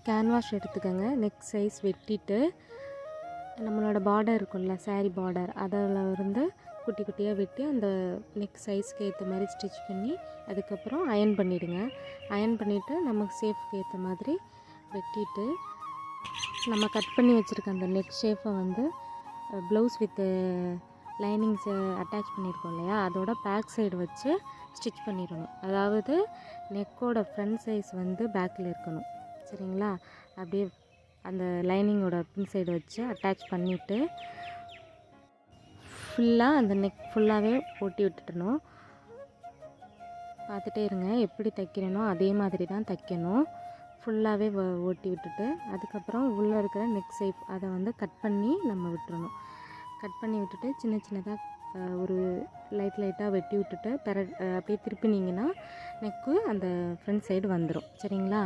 Canvas எடுத்துக்கோங்க. Neck size வெட்டிட்டு நம்மளோட பார்டர் இருக்கும்ல, சாரீ பார்டர், அதில் இருந்து குட்டி குட்டியாக வெட்டி அந்த நெக் சைஸ்க்கு ஏற்ற மாதிரி ஸ்டிச் பண்ணி அதுக்கப்புறம் அயன் பண்ணிவிடுங்க. அயன் பண்ணிவிட்டு நமக்கு சேஃப்க்கு ஏற்ற மாதிரி வெட்டிட்டு நம்ம கட் பண்ணி வச்சுருக்க அந்த நெக் ஷேப்பை வந்து ப்ளவுஸ் வித் லைனிங்ஸை அட்டாச் பண்ணியிருக்கோம் இல்லையா, அதோட பேக் சைடு வச்சு ஸ்டிச் பண்ணிடணும். அதாவது நெக்கோட ஃப்ரண்ட் சைஸ் வந்து பேக்கில் இருக்கணும், சரிங்களா? அப்படியே அந்த லைனிங்கோட பின் சைடு வச்சு அட்டாச் பண்ணிவிட்டு ஃபுல்லாக அந்த நெக் ஃபுல்லாகவே ஓட்டி விட்டுட்டணும். பார்த்துட்டே இருங்க, எப்படி தைக்கிறனோ அதே மாதிரி தான் தைக்கணும். ஃபுல்லாகவே ஓட்டி விட்டுட்டு அதுக்கப்புறம் உள்ளே இருக்கிற நெக் ஷேப் அதை வந்து கட் பண்ணி நம்ம விட்டுறணும். கட் பண்ணி விட்டுட்டு சின்ன சின்னதாக ஒரு லைட்டாக வெட்டி விட்டுட்டு அப்படியே திருப்பினீங்கன்னா நெக்கு அந்த ஃப்ரண்ட் சைடு வந்துடும், சரிங்களா?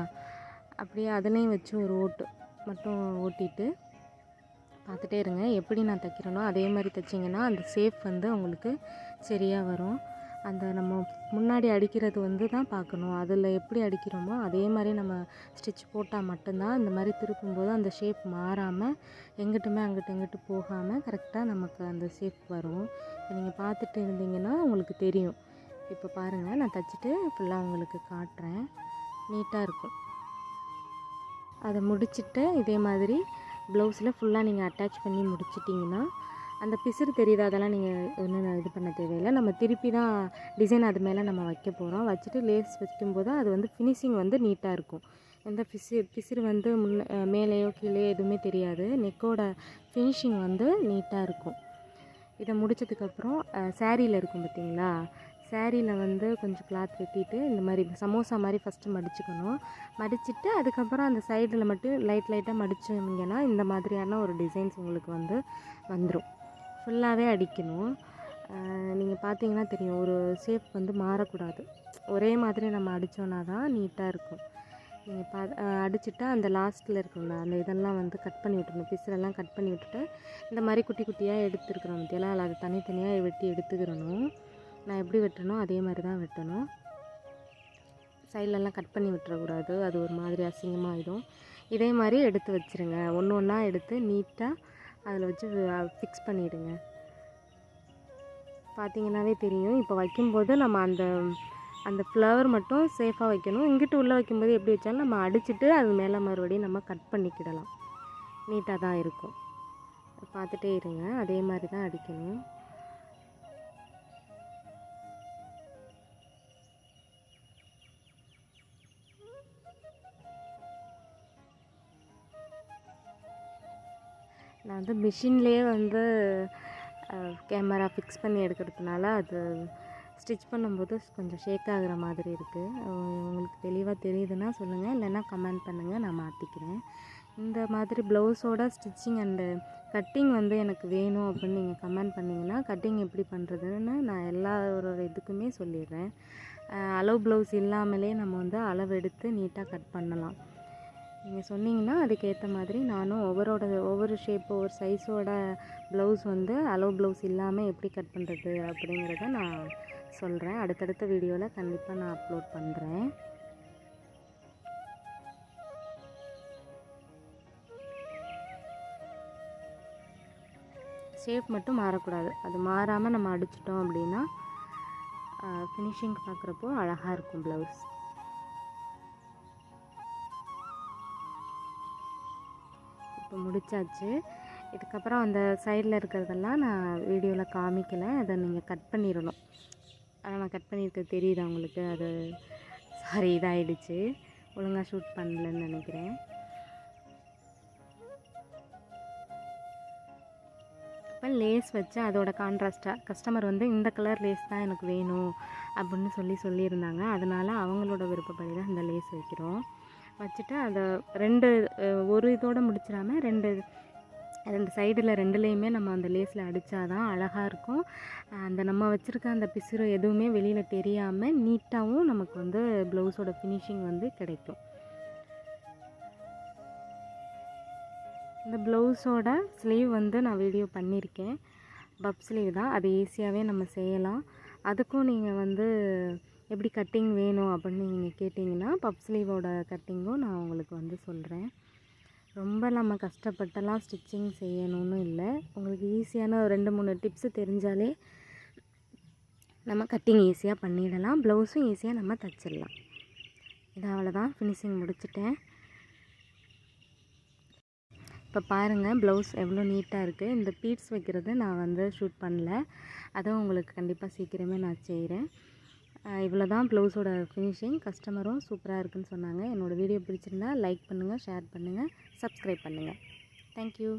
அப்படியே அதனையும் வச்சு ஒரு ஓட்டு மட்டும் ஓட்டிட்டு பார்த்துட்டே இருங்க. எப்படி நான் தைக்கிறேனோ அதே மாதிரி தைச்சிங்கன்னா அந்த ஷேப் வந்து உங்களுக்கு சரியாக வரும். அந்த நம்ம முன்னாடி அடிக்கிறது வந்து தான் பார்க்கணும். அதில் எப்படி அடிக்கிறோமோ அதே மாதிரி நம்ம ஸ்டிச் போட்டால் மட்டும்தான் இந்த மாதிரி திருப்பும்போது அந்த ஷேப் மாறாமல் எங்கிட்டுமே அங்கிட்டு போகாமல் கரெக்டாக நமக்கு அந்த ஷேப் வரும். இப்போ நீங்கள் பார்த்துட்டு இருந்தீங்கன்னா உங்களுக்கு தெரியும். இப்போ பாருங்கள், நான் தைச்சிட்டு ஃபுல்லாக உங்களுக்கு காட்டுறேன். நீட்டாக இருக்கும். அதை முடிச்சுட்டு இதே மாதிரி ப்ளவுஸில் ஃபுல்லாக நீங்கள் அட்டாச் பண்ணி முடிச்சிட்டிங்கன்னா அந்த பிசுறு தெரியுது, அதெல்லாம் நீங்கள் ஒன்றும் இது பண்ண தேவையில்லை. நம்ம திருப்பி தான் டிசைன் அது மேலே நம்ம வைக்க போகிறோம். வச்சுட்டு லேஸ் வைக்கும்போது அது வந்து ஃபினிஷிங் வந்து நீட்டாக இருக்கும். எந்த பிசுறு வந்து மேலேயோ கீழே எதுவுமே தெரியாது. நெக்கோட ஃபினிஷிங் வந்து நீட்டாக இருக்கும். இதை முடித்ததுக்கப்புறம் சாரியில் இருக்கும் பார்த்திங்களா, சாரியில் வந்து கொஞ்சம் கிளாத் வெட்டிட்டு இந்த மாதிரி சமோசா மாதிரி ஃபஸ்ட்டு மடிச்சுக்கணும். மடிச்சுட்டு அதுக்கப்புறம் அந்த சைடில் மட்டும் லைட்டாக மடிச்சிங்கன்னா இந்த மாதிரியான ஒரு டிசைன்ஸ் உங்களுக்கு வந்து வந்துடும். ஃபுல்லாகவே அடிக்கணும். நீங்கள் பார்த்தீங்கன்னா தெரியும், ஒரு ஷேப் வந்து மாறக்கூடாது. ஒரே மாதிரி நம்ம அடித்தோன்னா தான் நீட்டாக இருக்கும். நீங்கள் அடிச்சுட்டு அந்த லாஸ்ட்டில் இருக்கும்ல அந்த இதெல்லாம் வந்து கட் பண்ணி விட்டுருணும். பிசுரெல்லாம் கட் பண்ணி விட்டுட்டு இந்த மாதிரி குட்டி குட்டியாக எடுத்துருக்குறோம் பற்றியெல்லாம் அதை தனித்தனியாக வெட்டி எடுத்துக்கிறணும். நான் எப்படி வெட்டணும் அதே மாதிரி தான் வெட்டணும். சைட்லலாம் கட் பண்ணி விட்டுறக்கூடாது, அது ஒரு மாதிரி அசிங்கமாகிடும். இதே மாதிரி எடுத்து வச்சுருங்க. ஒன்று ஒன்றா எடுத்து நீட்டாக அதில் வச்சு ஃபிக்ஸ் பண்ணிவிடுங்க. பார்த்தீங்கன்னாவே தெரியும். இப்போ வைக்கும்போது நம்ம அந்த ஃப்ளவர் மட்டும் சேஃபாக வைக்கணும். இங்கிட்டு உள்ளே வைக்கும்போது எப்படி வச்சாலும் நம்ம அடிச்சுட்டு அது மேலே மறுபடியும் நம்ம கட் பண்ணிக்கிடலாம். நீட்டாக தான் இருக்கும். பார்த்துட்டே இருங்க, அதே மாதிரி தான் அடிக்கணும். நான் வந்து மிஷின்லேயே வந்து கேமரா ஃபிக்ஸ் பண்ணி எடுக்கிறதுனால அது ஸ்டிச் பண்ணும்போது கொஞ்சம் ஷேக் ஆகிற மாதிரி இருக்குது. உங்களுக்கு தெளிவாக தெரியுதுன்னா சொல்லுங்கள், இல்லைன்னா கமெண்ட் பண்ணுங்கள், நான் மாற்றிக்கிறேன். இந்த மாதிரி ப்ளவுஸோட ஸ்டிச்சிங் அண்டு கட்டிங் வந்து எனக்கு வேணும் அப்படின்னு நீங்கள் கமெண்ட் பண்ணிங்கன்னா கட்டிங் எப்படி பண்ணுறதுன்னு நான் எல்லா ஒரு இதுக்குமே சொல்லிடுறேன். அளவு ப்ளவுஸ் இல்லாமலே நம்ம வந்து அளவு எடுத்து நீட்டாக கட் பண்ணலாம். நீங்கள் சொன்னீங்கன்னா அதுக்கேற்ற மாதிரி நானும் ஒவ்வொரு ஷேப் ஒவ்வொரு சைஸோட ப்ளவுஸ் வந்து அளவு ப்ளவுஸ் இல்லாமல் எப்படி கட் பண்ணுறது அப்படிங்கிறத நான் சொல்கிறேன். அடுத்தடுத்த வீடியோவில் கண்டிப்பாக நான் அப்லோட் பண்ணுறேன். ஷேப் மட்டும் மாறக்கூடாது. அது மாறாமல் நம்ம அடிச்சிட்டோம் அப்படின்னா ஃபினிஷிங் பார்க்குறப்போ அழகாக இருக்கும் ப்ளவுஸ். இப்போ முடிச்சாச்சு. இதுக்கப்புறம் அந்த சைடில் இருக்கிறதெல்லாம் நான் வீடியோவில் காமிக்கலை, அதை நீங்கள் கட் பண்ணிடணும். ஆனால் நான் கட் பண்ணியிருக்க தெரியுது உங்களுக்கு, அது சாரி இதாகிடுச்சு, ஒழுங்காக ஷூட் பண்ணலன்னு நினைக்கிறேன். இப்போ லேஸ் வச்சு அதோட கான்ட்ராஸ்ட்டாக கஸ்டமர் வந்து இந்த கலர் லேஸ் தான் எனக்கு வேணும் அப்படின்னு சொல்லியிருந்தாங்க. அதனால் அவங்களோட விருப்பப்படி தான் இந்த லேஸ் வைக்கிறோம். வச்சுட்டு அதை ஒரு இதோடு முடிச்சிடாமல் ரெண்டு சைடில் ரெண்டுலேயுமே நம்ம அந்த லேஸில் அடித்தா தான் அழகாக இருக்கும். அந்த நம்ம வச்சுருக்க அந்த பிசுறு எதுவுமே வெளியில் தெரியாமல் நீட்டாகவும் நமக்கு வந்து ப்ளவுஸோட ஃபினிஷிங் வந்து கிடைக்கும். இந்த ப்ளவுஸோட ஸ்லீவ் வந்து நான் வீடியோ பண்ணியிருக்கேன். பப் ஸ்லீவ் தான், அது ஈஸியாகவே நம்ம செய்யலாம். அதுக்கும் நீங்கள் வந்து எப்படி கட்டிங் வேணும் அப்படின்னு நீங்கள் கேட்டிங்கன்னா பப் ஸ்லீவோட கட்டிங்கும் நான் உங்களுக்கு வந்து சொல்கிறேன். ரொம்ப நம்ம கஷ்டப்பட்டெல்லாம் ஸ்டிச்சிங் செய்யணும்னு இல்லை. உங்களுக்கு ஈஸியான 2-3 டிப்ஸு தெரிஞ்சாலே நம்ம கட்டிங் ஈஸியாக பண்ணிடலாம். ப்ளவுஸும் ஈஸியாக நம்ம தைச்சிடலாம். இது அவ்வளோதான், ஃபினிஷிங் முடிச்சிட்டேன். இப்போ பாருங்கள் ப்ளவுஸ் எவ்வளோ நீட்டாக இருக்குது. இந்த பீட்ஸ் வைக்கிறது நான் வந்து ஷூட் பண்ணல, அதுவும் உங்களுக்கு கண்டிப்பாக சீக்கிரமே நான் செய்கிறேன். இவ்வளோ தான் ப்ளவுஸோட ஃபினிஷிங். கஸ்டமரும் சூப்பராக இருக்குதுன்னு சொன்னாங்க. என்னோடய வீடியோ பிடிச்சிருந்தா லைக் பண்ணுங்கள், ஷேர் பண்ணுங்கள், சப்ஸ்கிரைப் பண்ணுங்கள். தேங்க்யூ.